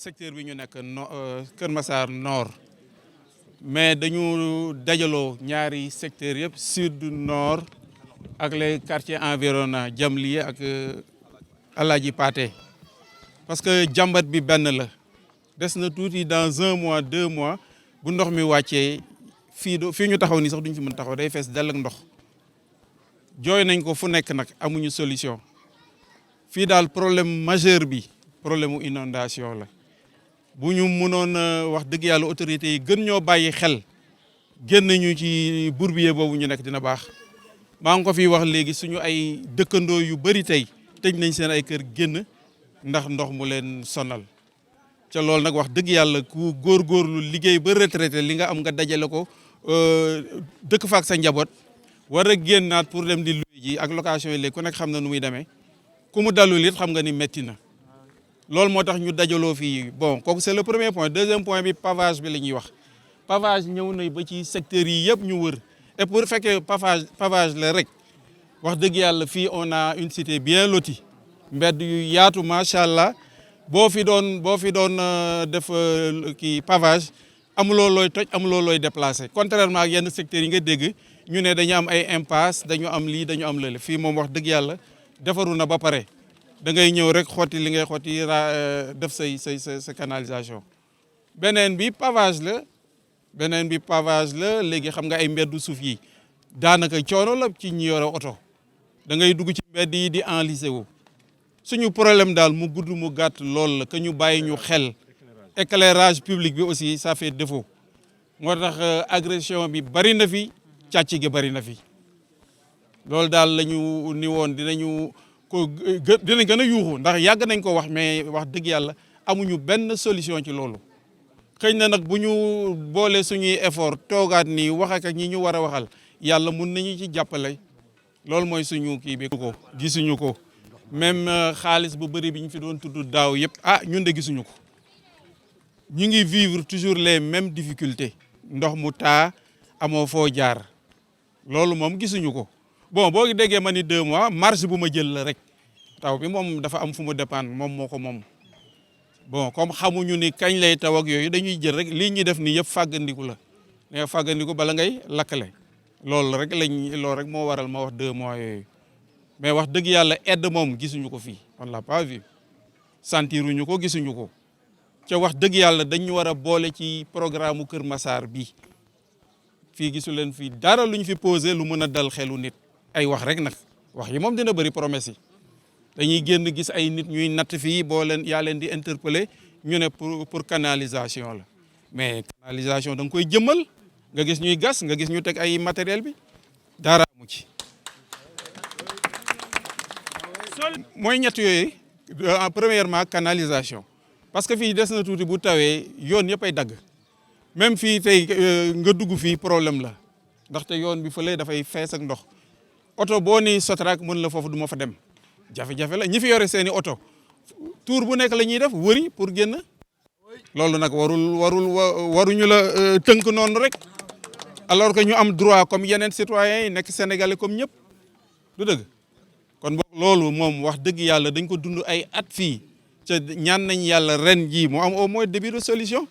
secteur bi ñu nekk Kër Massar Nord mais dañu dajaloo ñaari secteurs yëpp sud nord ak les quartiers environnants Jamli ak Alaaji Paate parce que jàmbat bi benn la des na tuuti dans 1 mois 2 mois bu ndox mi wàccee fii ñu taxaw nii sax duñ fi mën taxaw day fees dell ak ndox jooy nañ ko fu nekk nag amuñu solution fii daal problème majeur bi problème mu inondation la bu ñu mënoon wax dëgg yàlla autorités yi gën ñoo bàyyi xel génn ñu ci bourbier boobu ñu nekk dina baax maa ngi ko fi wax léegi suñu ay dëkkandoo yu bëri tey tëj nañ seen ay kër génn ndax ndox mu leen sonal ca loolu nag wax dëgg yàlla ku góorgóorlu liggéey ba retraité li nga am nga dajale ko dëkk faak sa njaboot war a génnaat pour dem di luy ji ak location yi léegi ku nekk xam na nu muy demee ku mu dalul it xam nga ni metti na loolu moo tax ñu dajaloo fii bon kooku c'est le premier point deuxième point bi pavage bi la ñuy wax pavage ñëw na ba ci secteurs yi yëpp ñu wër et pour fekkee pavage la rek wax dëgg yàlla fii on a une cité bien lotie mbedd yu yaatu macha allah boo fi doon def kii pavage amuloo looy toj amuloo looy déplacé contrairement ak yenn secteurs yi nga dégg ñu ne dañu am ay impasse dañu am lii dañu am lële fii moom wax dëgg yàlla defaru na ba pare da ngay ñëw rek xotti li ngay xotti def sa canalisation beneen bi pavage la léegi xam nga ay mbeddu suuf yi daanaka coono la ci ñi yore oto da ngay dugg ci mbedd yi di enlisé wu suñu problème daal mu gudd mu gàtt lool la que ñu bàyyi ñu xel éclairage public bi aussi ça fait défaut moo tax agression bi bari na fi càcc gi bari na fi loolu daal la ñu ni woon dinañ gën a yuuxu ndax yàgg nañ ko wax mais wax dëgg yàlla amuñu benn solution ci loolu xëy na nag bu ñu boolee suñuy effort toogaat nii wax ak ñi ñu war a waxal yàlla mun nañu ci jàppale loolu mooy suñu kii bi ko gisuñu ko même xaalis bu bëri bi ñu fi doon tudd daaw yëpp ñun de gisuñu ko ñu ngi vivre toujours les mêmes difficultés ndox mu taa amoo foo jaar loolu moom gisuñu ko bon boo déggee ma ni 2 mois marge bu ma jël la rek taw bi moom dafa am fu mu dépendre moom moo ko moom bon comme xamuñu ni kañ lay taw ak yooyu dañuy jël rek lii ñuy def nii yëpp fàggandiku la mais fàggandiku bala ngay lakkale loolu rek moo waral ma wax 2 mois yooyu mais wax dëgg yàlla aide moom gisuñu ko fii on l'a pas vu sentiruñu ko gisuñu ko ca wax dëgg yàlla dañu war a boole ci programme Kër Massar bi fii gisu leen fii dara luñ fi posé lu mën a dal xelu nit ay wax rek nag wax yi moom dina bëri promesse yi dañuy génn gis ay nit ñuy natt fii boo leen yaa leen di interpeller ñu ne pour canalisation la mais canalisation da nga koy jëmmal nga gis ñuy gas nga gis ñu teg ay matériel bi dara amu ci mooy ñett yooyu premièrement canalisation parce que fii des na tuuti bu tawee yoon yëpp ay dagg même fii tey nga dugg fii problème la ndaxte yoon bi fële dafay fees ak ndox oto boo ni Sotrac mën la foofu du ma fa dem jafe-jafe la ñi fi yore seeni oto tour bu nekk la ñuy def wëri pour génn loolu nag waruñu la tënk noonu rek alors que ñu am droit comme yeneen citoyens yi nekk sénégalais comme ñëpp du dëgg kon boog loolu moom wax dëgg yàlla dañ ko dund ay at fii te ñaan nañ yàlla ren jii mu am au moins début de solution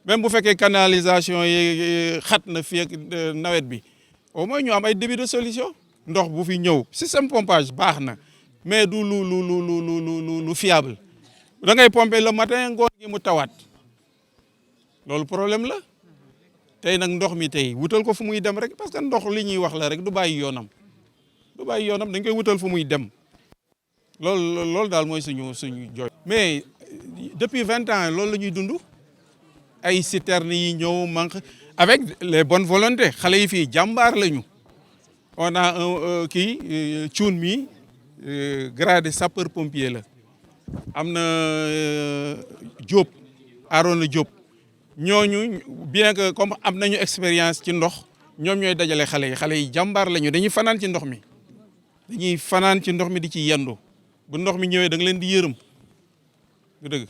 même bu fekkee canalisation yi xat na fii ak nawet bi au moins ñu am ay début de solution ndox bu fi ñëw système pompage baax na mais du lu fiable da ngay pomper le matin ngoon gi mu tawaat loolu problème la tey nag ndox mi tey wutal ko fu muy dem rek parce que ndox li ñuy wax la rek du bàyyi yoonam dañ koy wutal fu muy dem loolu daal mooy suñu jooy. mais depuis 20 ans loolu la ñuy dund ay citernes yi ñëw manque avec les bonnes volontés xale yi fii jàmbaar lañu on a un cuun mi gradé sapeur pompier la am na Diop Arona Diop ñooñu bien que comme am nañu expérience ci ndox ñoom ñooy dajale xale yi jàmbaar lañu dañuy fanaan ci ndox mi di ci yendu bu ndox mi ñëwee da nga leen di yërëm du dëgg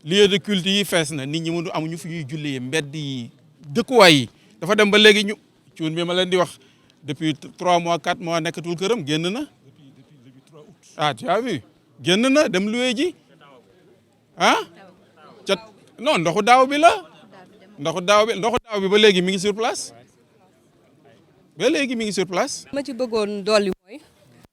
lieu de culte yi fees na nit ñi mënu amuñu fu ñuy jullee mbedd yi dëkkuwaay yi dafa dem ba léegi ñu cuun bi ma leen di wax depuis 3 mois 4 mois nekkatul këram génn na tu as vu génn na dem loué ji ca non ndoxu daaw bi la ndoxu daaw bi ba léegi mi ngi sur place ba léegi mi ngi sur place. ma ci bëggoon dolli mooy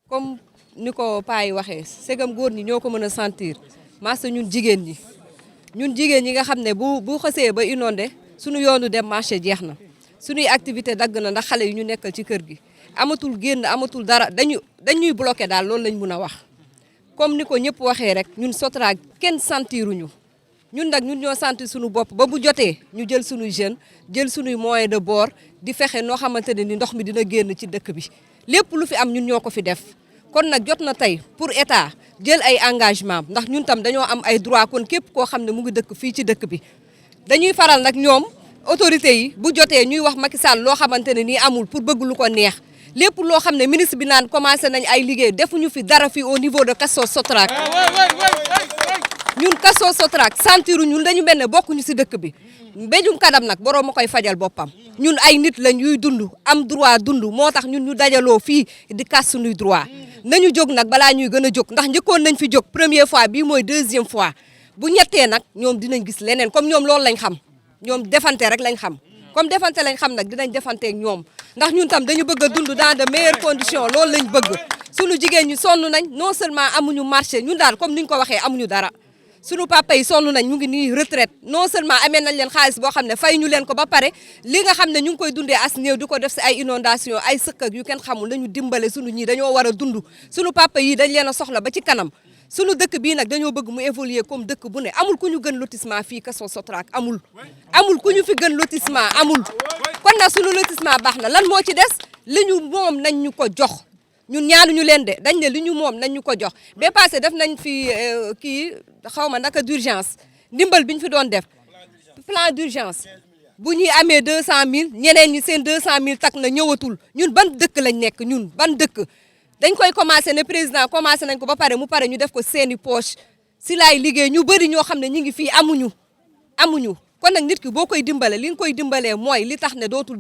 comme ni ko paa yi waxee segam góor ñi ñoo ko mën a sentir mas ñun jigéen ñi nga xam ne bu xasee ba inondé suñu yoonu dem marché jeex na suñuy activité dagg na ndax xale yi ñu nekkal ci kër gi amatul génn amatul dara dañuy bloqué daal loolu lañ mun a wax. comme ni ko ñëpp waxee rek ñun Sotrac kenn sentiruñu ñun nag ñun ñoo sentir suñu bopp ba bu jotee ñu jël suñuy jeunes jël suñuy moyen de bord di fexe noo xamante ne ni ndox mi dina génn ci dëkk bi lépp lu fi am ñun ñoo ko fi def kon nag jot na tey pour état jël ay engagement ndax ñun tam dañoo am ay droit kon képp koo xam ne mu ngi dëkk fii ci dëkk bi dañuy faral nag ñoom autorités yi bu jotee ñuy wax Macky Sall loo xamante ne nii amul pour bëgg lu ko neex lépp loo xam ne ministre bi naan commencé nañ ay liggéey defuñu fi dara fii au niveau de Castors Sotrac ñun Castors Sotrac sentiru ñun dañu mel ne bokkuñu si dëkk bi mbéjum kadam nag borom ma koy fajal boppam ñun ay nit lañ yuy dund am droit dund moo tax ñun ñu dajaloo fii di kas suñuy droit nañu jóg nag balaa ñuy gën a jóg ndax njëkkoon nañ fi jóg première fois bii mooy deuxième fois bu ñettee nag ñoom dinañ gis leneen comme ñoom loolu lañ xam ñoom defante rek lañ xam comme defante lañ xam nag dinañ defanteeg ñoom ndax ñun tam dañu bëgg a dund dans de meilleures conditions loolu lañ bëgg suñu jigéen ñi sonn nañ non seulement amuñu marché ñun daal comme niñ ko waxee amuñu dara suñu papa yi sonn nañ ñu ngi nii retraite non seulement amee nañ leen xaalis boo xam ne fay ñu leen ko ba pare li nga xam ne ñu ngi koy dundee as néew di ko def si ay inondation ay sëkk ak yu kenn xamul nañu dimbale suñu ñii dañoo war a dund suñu papa yi dañ leen a soxla ba ci kanam suñu dëkk bii nag dañoo bëgg mu évoluer comme dëkk bu ne amul ku ñu gën lotissement fii Castors Sotrac amul ku ñu fi gën lotissement amul kon nag suñu lotissement baax na lan moo ci des li ñu moom nañ ñu ko jox ñun ñaanuñu leen de dañ ne li ñu moom nañ ñu ko jox ba passé def nañ fi kii xaw ma naka d'urgence ndimbal bi ñu fi doon def plan d'urgence bu ñuy amee 200000 ñeneen ñi seen 200000 tak na ñëwatul ñun ban dëkk lañ nekk ñun ban dëkk dañ koy commencé ne président commencé nañ ko ba pare mu pare ñu def ko seeni poche si laay liggéey ñu bëri ñoo xam ne ñu ngi fii amuñu kon nag nit ki boo koy dimbale li nga koy dimbalee mooy li tax ne dootul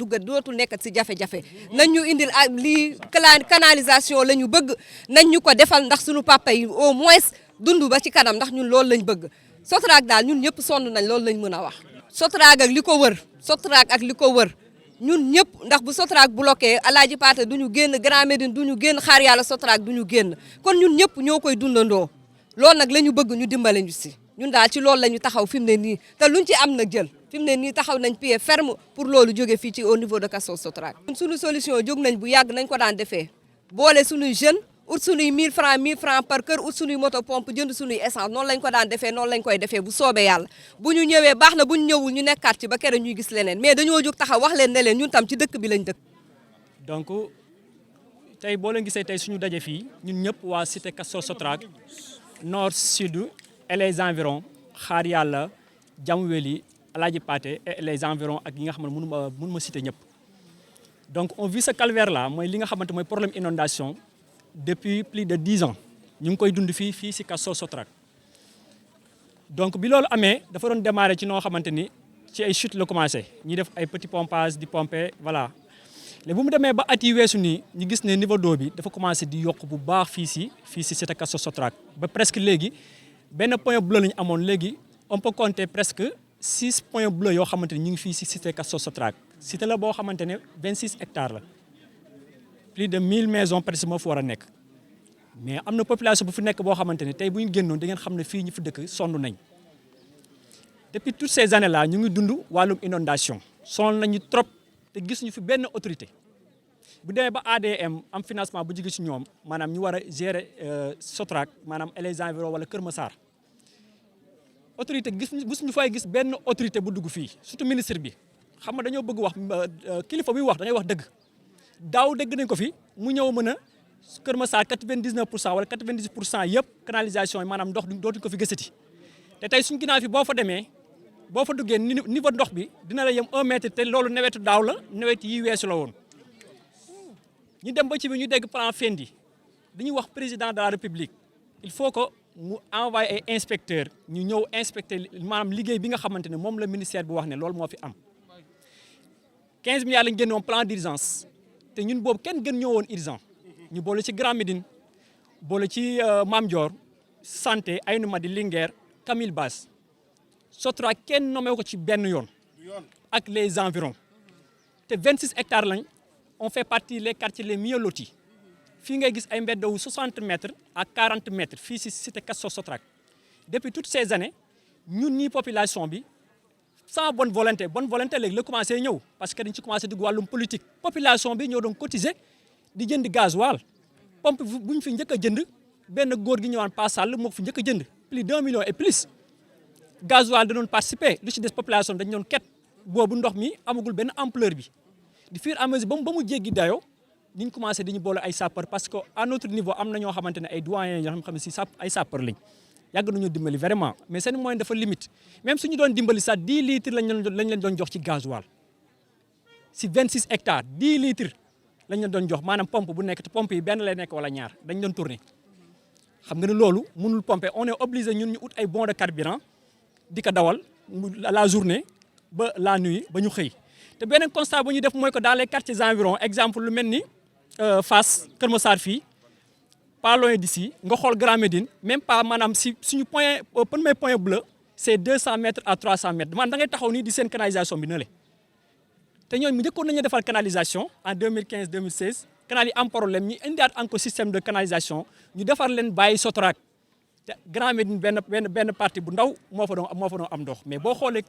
nekkat si jafe-jafe nañ ñu indil lii canalisation la ñu bëgg nañ ñu ko defal ndax suñu papa yi au moins dund ba ci kanam ndax ñun loolu lañ bëgg Sotrac daal ñun ñëpp sonn nañ loolu lañ mën a wax Sotrac ak li ko wër ñun ñëpp ndax bu Sotrac bloqué Alaaji Paate du ñu génn Grand Médine du ñu génn Xaar Yàlla Sotrac du ñu génn kon ñun ñëpp ñoo koy dundandoo loolu nag la ñu bëgg ñu dimbale ñu si ñun daal ci loolu la ñu taxaw fi mu ne nii te luñ ci am nag jël fi mu ne nii taxaw nañ pied ferme pour loolu jóge fii ci au niveau de Castors Sotrac. ñun suñu solution jóg nañ bu yàgg nañ ko daan defee boole suñuy jeunes ut suñuy 1000 francs par kër ut suñuy moto pompe jënd suñuy essence noonu lañ ko daan defee noonu lañ koy defee bu soobee yàlla bu ñu ñëwee baax na bu ñu ñëwul ñu nekkaat ci ba kere ñuy gis leneen mais dañoo jóg taxaw wax leen ne leen ñun tam ci dëkk bi lañ dëkk. donc tey boo leen gisee tey suñu daje fii ñun ñëpp waa cité Castors Sotrac nord sud et les environs Xaar Yàlla Jamweli Alaaji Paate et les environs ak yi nga xam ne mënu ma citer ñëpp donc on vit ce calvaire là mooy li nga xamante mooy problème inondation depuis plus de 10 ans ñu ngi koy dund fii si Castors Sotrac donc bi loolu amee dafa doon démarrer ci noo xamante ni ci ay chute la commencé ñi def ay petit pompage di pomper voilà léegi bu mu demee ba at yi weesu nii ñu gis ne niveau d'eau bi dafa commencé di yokk bu baax fii si cité Castors Sotrac ba presque léegi benn point bleu la ñu amoon léegi on peut compter presque 6 points bleus yoo xamante ni ñu ngi fii si cité Castors Sotrac cité la boo xamante ne 26 hectares la plus de 1000 maisons presque moo fi war a nekk mais am na population bu fi nekk boo xamante ne tey bu ñu génnoon da ngeen xam ne fii ñu fi dëkk sonn nañ depuis toutes ces années là ñu ngi dund wàllum inondation sonn nañu trop te gis ñu fi benn autorité bu demee ba ADM am financement bu jóge ci ñoom maanaam ñu war a gérer Sotrac maanaam et les environs wala Kër Massar autorité gis ñu fay gis benn autorité bu dugg fii surtout ministre bi xam nga dañoo bëgg wax kilifa bi wax da ngay wax dëgg daaw dégg nañ ko fi mu ñëw mën a Kër Massar 99% wala 90% yëpp canalisation yi maanaam ndox dootuñ ko fi gëstati te tey suñu ginnaaw fi boo fa demee boo fa duggee niveau ndox bi dina la yem 1 mètre te loolu nawetu daaw la nawet yi weesu la woon ñu dem ba ci bi ñu dégg plan Fendi dañuy wax président de la république il faut que mu envoyé ay inspecteurs ñu ñëw inspecter maanaam liggéey bi nga xamante ne moom la ministère bi wax ne loolu moo fi am 15 milliards lañ génnoon plan d'urgence te ñun boobu kenn gën ñëwoon urgent ñu boole ci Grand Médine boole ci Mame Dior santé Aïnou Mady Linguère Camille Basse Sotrac kenn nommé ko ci benn yoon ak les environs te 26 hectares lañ on fait partie les quartiers les mieux lotis fii ngay gis ay mbeddawu 60 mètres à 40 mètres fii si cité Castor Sotrac depuis toutes ces années ñun ñii population bi sans bonne volonté léegi la commencé ñëw parce que dañ ci commencé dugg wàllum politique population bi ñoo doon cotiser di jënd gasoil pompe bu ñu fi njëkk a jënd benn góor gi ñëwaan Pa Sall moo ko fi njëkk a jënd plus d'1 million et plus gasoil da doon participer lu ci des population dañ doon ket boobu ndox mi amagul benn ampleur bi di fur et à mesure ba mu jéggi dayoo niñ commencé dañu boole ay sapeur parce que à notre niveau am na ñoo xamante ne ay doyens yoo xam ne si ay sapeur lañ yàgg nañu dimbali vraiment mais seen moyen dafa limite même suñu doon dimbali sax 10 litres lañ leen doon jox ci gasoil si 26 hectares 10 litres lañ leen doon jox maanaam pompe bu nekk te pompe yi benn lay nekk wala ñaar dañ doon tourner xam nga ne loolu mënul pomper on est obligé ñun ñu ut ay bons de carburant di ko dawal la journée ba la nuit ba ñu xëy te beneen constat bu ñu def mooy que dans les quartiers environs exemple lu mel ni Fass Kër Massar fii pas loin d'ici nga xool Grand Médine même pas maanaam si suñu premier point bleu c'est 200 mètres à 300 mètres maanaam da ngay taxaw nii di seen canalisation bi na le te ñooñu mu njëkkoon nañu defal canalisation en 2015 2016 canal yi am problème ñu indiwaat encore système de canalisation ñu defar leen bàyyi Sotrac te Grand Médine benn partie bu ndaw moo fa doon am ndox mais boo xoolee.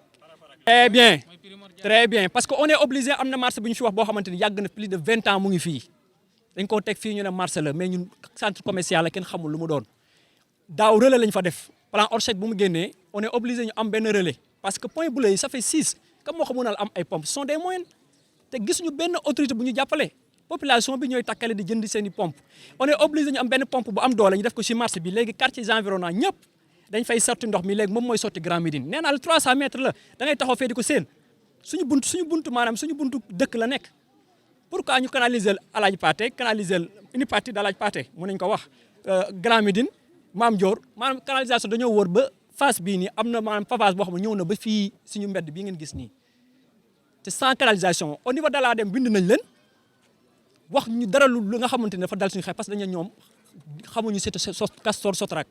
très bien parce que on est obligé am na marché bu ñu fi wax boo xamante ni yàgg na plus de 20 ans mu ngi fii dañ koo teg fii ñu ne marché la mais ñun centre commercial la kenn xamul lu mu doon daaw relais lañ fa def plan Orsec bu mu génnee on est obligé ñu am benn relais parce que point bleu yi ça fait 6 comme moo ko mënal am ay pompes ce sont des moyens te gis ñu benn autorité bu ñu jàppale population bi ñooy takkale di jënd seen i pompe on est obligé ñu am benn pompe bu am doole ñu def ko ci marché bi léegi quartiers environnants ñëpp dañ fay sotti ndox mi léegi moom mooy sotti Grand Médine nee naa la 300 mètres la da ngay taxaw fee di ko seen suñu buntu maanaam suñu buntu dëkk la nekk pourquoi ñu canaliser Alaaji Paate canaliser une partie d'Alaaji Paate mën nañu ko wax Grand Médine Maam Dior maanaam canalisation dañoo wër ba face bii nii am na maanaam pavage boo xam ne ñëw na ba fii suñu mbedd bii ngeen gis nii te sans canalisation au niveau de l'ADM bind nañ leen wax ñu dara lu nga xamante ne dafa dal suñu xel parce que dañu ñoom xamuñu cité Castor Sotrac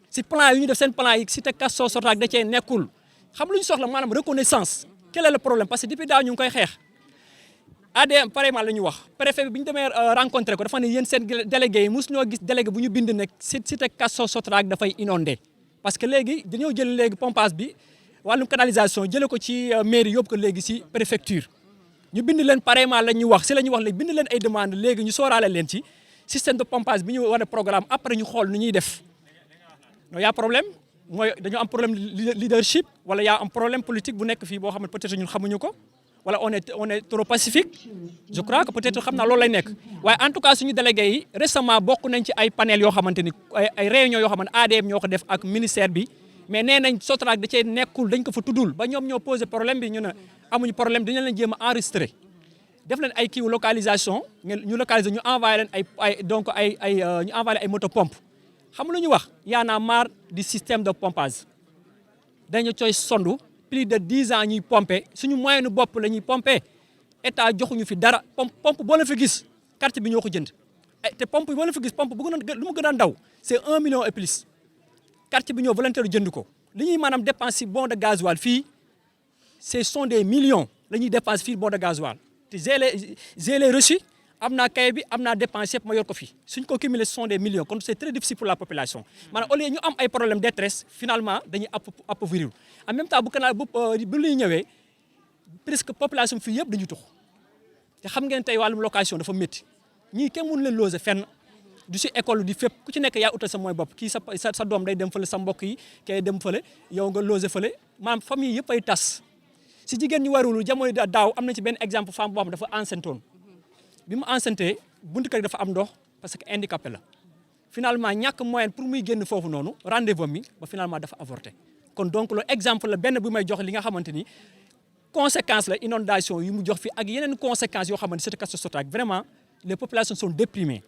si plan yi ñu def seen plan yi cité Castor Sotrac da cee nekkul xam lu ñu soxla maanaam reconnaissance quel est le problème parce que depuis daaw ñu ngi koy xeex ADM pareillement la ñu wax préfet bi ñu demee rencontré ko dafa ne yéen seen délégué yi mosu ñoo gis délégué bu ñu bind ne cité Castor Sotrac dafay inondé parce que léegi dañoo jël léegi pompage bi wàllum canalisation jëlee ko ci mairie yóbbu ko léegi si préfecture ñu bind leen pareillement la ñuy wax si la ñuy wax léegi bind leen ay demande léegi ñu sóoraale leen ci système de pompage bi ñu war a programme après ñu xool nu ñuy def non y a problème mooy dañoo am problème leadership wala yaa am problème politique bu nekk fii boo xam ne peut-être ñun xamuñu ko wala on est trop pacifique je crois que peut-être xam naa loolu lay nekk waaye en tout cas suñu délégué yi récemment bokk nañ ci ay panel yoo xamante ni ay réunions yoo xamante ADM ñoo ko def ak ministère bi mais nee nañ Sotrac da cee nekkul dañ ko fa tuddul ba ñoom ñoo posé problème bi ñu ne amuñu problème dañu leen jéem a enregistré def leen ay kii localisation ñu localiser ñu envoyé leen ñu envoyé ay moto pompe xam nga lu ñu wax y en a marre du système de pompage dañu coy sondu plus de 10 ans ñuy pomper suñu moyen nu bopp la ñuy pomper état joxuñu fi dara pompe boo la fi gis quartier bi ñoo ko jënd te pompe boo la fi gis pompe bu gën a lu mu gën a ndaw c'est 1 million et plus quartier bi ñoo volontaire jënd ko li ñuy maanaam dépense si bon de gasoil fii ce sont des millions la ñuy dépense fii bon de gasoil te j'ai les reçus am naa cahier bi am naa dépense yëpp ma yor ko fii suñ ko cumulé ce sont des millions kon c'est très difficile pour la population maanaam au lieu ñu am ay problème détresse finalement dañuy appauvrir en même temps bu canal bu luy ñëwee presque population fii yëpp dañuy tux te xam ngeen tey wàllum location dafa métti ñii kenn mënu leen loger fenn du si école di fépp ku ci nekk yaa utal sa mooy bopp kii sa doom day dem fële sa mbokk yi kay dem fële yow nga loger fële maanaam famille yëpp ay tas si jigéen ñi warul jamono daaw am na ci benn exemple femme boo xam dafa enceinte woon bi mu enceinte buntu kër dafa am ndox parce que handicapé la finalement ñàkk moyen pour muy génn foofu noonu rendez-vous mi ba finalement dafa avorté kon donc le exemple la benn bu may jox li nga xamante ni conséquence la inondation yi mu jox fi ak yeneen conséquences yoo xamante ni c'est Castor Sotrac vraiment les populations sont déprimées